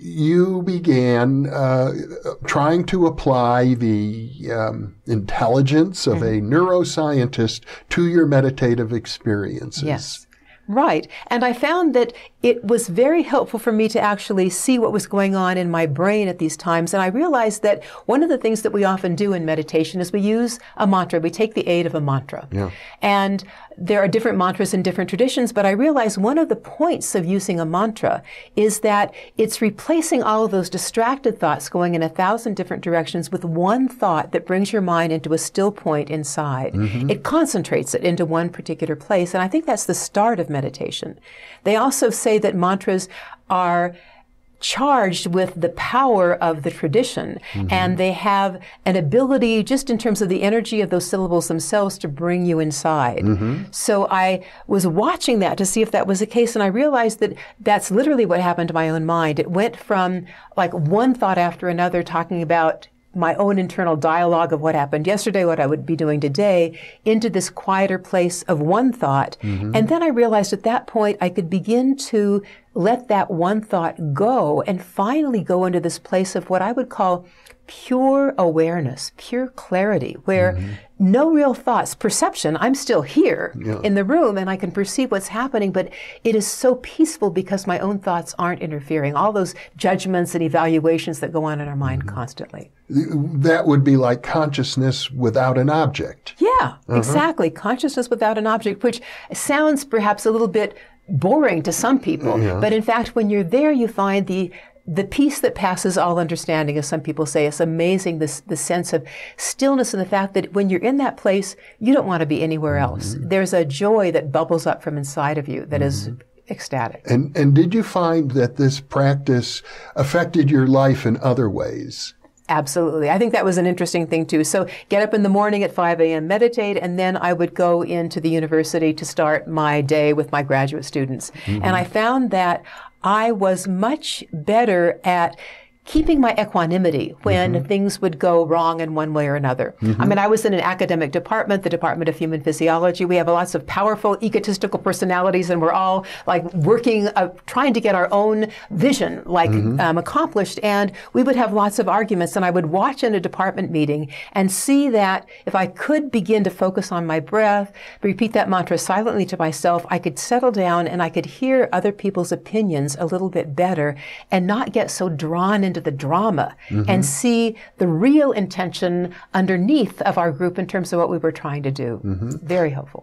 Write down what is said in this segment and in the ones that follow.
you began trying to apply the intelligence of a neuroscientist to your meditative experiences. Yes. Right. And I found that it was very helpful for me to actually see what was going on in my brain at these times. And I realized that one of the things that we often do in meditation is we use a mantra. We take the aid of a mantra. Yeah. And there are different mantras in different traditions, but I realized one of the points of using a mantra is that it's replacing all of those distracted thoughts going in 1,000 different directions with one thought that brings your mind into a still point inside. Mm-hmm. It concentrates it into one particular place, and I think that's the start of meditation. They also say that mantras are charged with the power of the tradition, and they have an ability, just in terms of the energy of those syllables themselves, to bring you inside. So I was watching that to see if that was the case, and I realized that that's literally what happened to my own mind. It went from like one thought after another, talking about my own internal dialogue of what happened yesterday, what I would be doing today, into this quieter place of one thought. And then I realized at that point I could begin to let that one thought go and finally go into this place of what I would call pure awareness, pure clarity, where no real thoughts, perception, I'm still here in the room and I can perceive what's happening, but it is so peaceful because my own thoughts aren't interfering. All those judgments and evaluations that go on in our mind constantly. That would be like consciousness without an object. Yeah, exactly. Consciousness without an object, which sounds perhaps a little bit boring to some people, but in fact, when you're there, you find the peace that passes all understanding, as some people say. It's amazing, the sense of stillness and the fact that when you're in that place, you don't want to be anywhere else. There's a joy that bubbles up from inside of you that is ecstatic. And did you find that this practice affected your life in other ways? Absolutely. I think that was an interesting thing too. So get up in the morning at 5 a.m., meditate, and then I would go into the university to start my day with my graduate students. And I found that I was much better at keeping my equanimity when things would go wrong in one way or another. I mean, I was in an academic department, the Department of Human Physiology. We have lots of powerful, egotistical personalities, and we're all like working, trying to get our own vision accomplished. And we would have lots of arguments, and I would watch in a department meeting and see that if I could begin to focus on my breath, repeat that mantra silently to myself, I could settle down and I could hear other people's opinions a little bit better and not get so drawn into the drama and see the real intention underneath of our group in terms of what we were trying to do. Very helpful.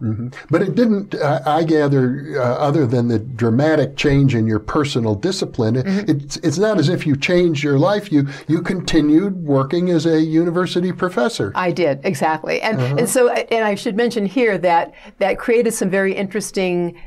But it didn't, I gather, other than the dramatic change in your personal discipline, it's not as if you changed your life. You continued working as a university professor. I did, exactly. And so, and I should mention here that created some very interesting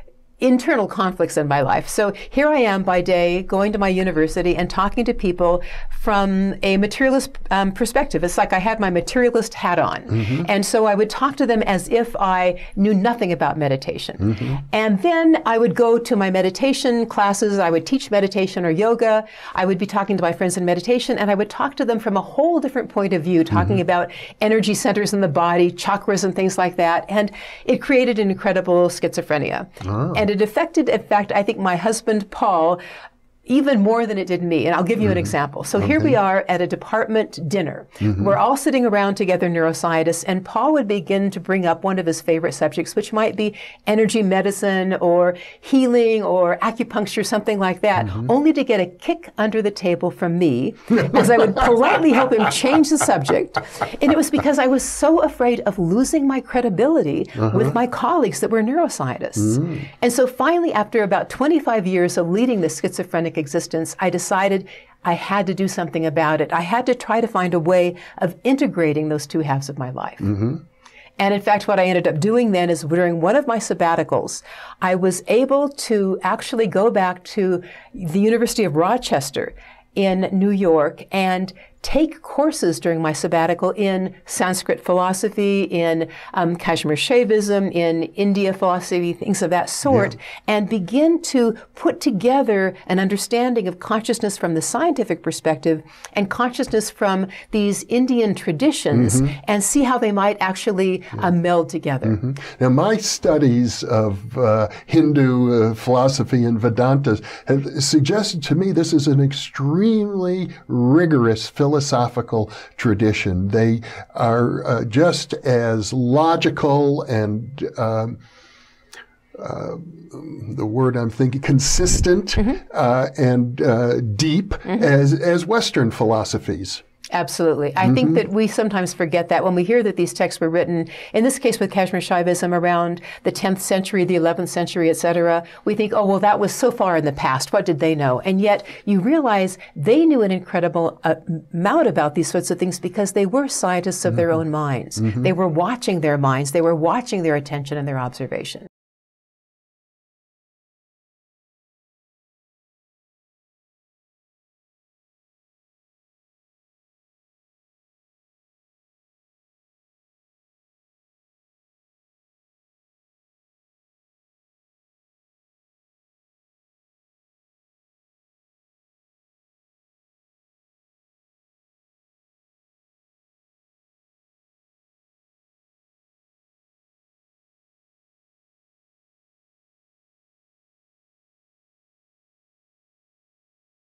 internal conflicts in my life. So here I am by day going to my university and talking to people from a materialist perspective. It's like I had my materialist hat on. And so I would talk to them as if I knew nothing about meditation. And then I would go to my meditation classes. I would teach meditation or yoga. I would be talking to my friends in meditation, and I would talk to them from a whole different point of view, talking about energy centers in the body, chakras and things like that. And it created an incredible schizophrenia. And it affected, in fact, I think my husband, Paul, even more than it did me. And I'll give you an example. So here we are at a department dinner. We're all sitting around together, neuroscientists, and Paul would begin to bring up one of his favorite subjects, which might be energy medicine or healing or acupuncture, something like that, only to get a kick under the table from me as I would politely help him change the subject. And it was because I was so afraid of losing my credibility with my colleagues that were neuroscientists. And so finally, after about 25 years of leading this schizophrenic existence, I decided I had to do something about it. I had to try to find a way of integrating those two halves of my life. And in fact, what I ended up doing then is during one of my sabbaticals, I was able to actually go back to the University of Rochester in New York and take courses during my sabbatical in Sanskrit philosophy, in Kashmir Shaivism, in India philosophy, things of that sort, and begin to put together an understanding of consciousness from the scientific perspective and consciousness from these Indian traditions, and see how they might actually meld together. Now, my studies of Hindu philosophy and Vedantas have suggested to me this is an extremely rigorous philosophical tradition. They are just as logical and the word I'm thinking, consistent and deep as Western philosophies. Absolutely. I think that we sometimes forget that when we hear that these texts were written, in this case with Kashmir Shaivism around the 10th century, the 11th century, etc., we think, oh, well, that was so far in the past. What did they know? And yet you realize they knew an incredible amount about these sorts of things because they were scientists of their own minds. They were watching their minds. They were watching their attention and their observation.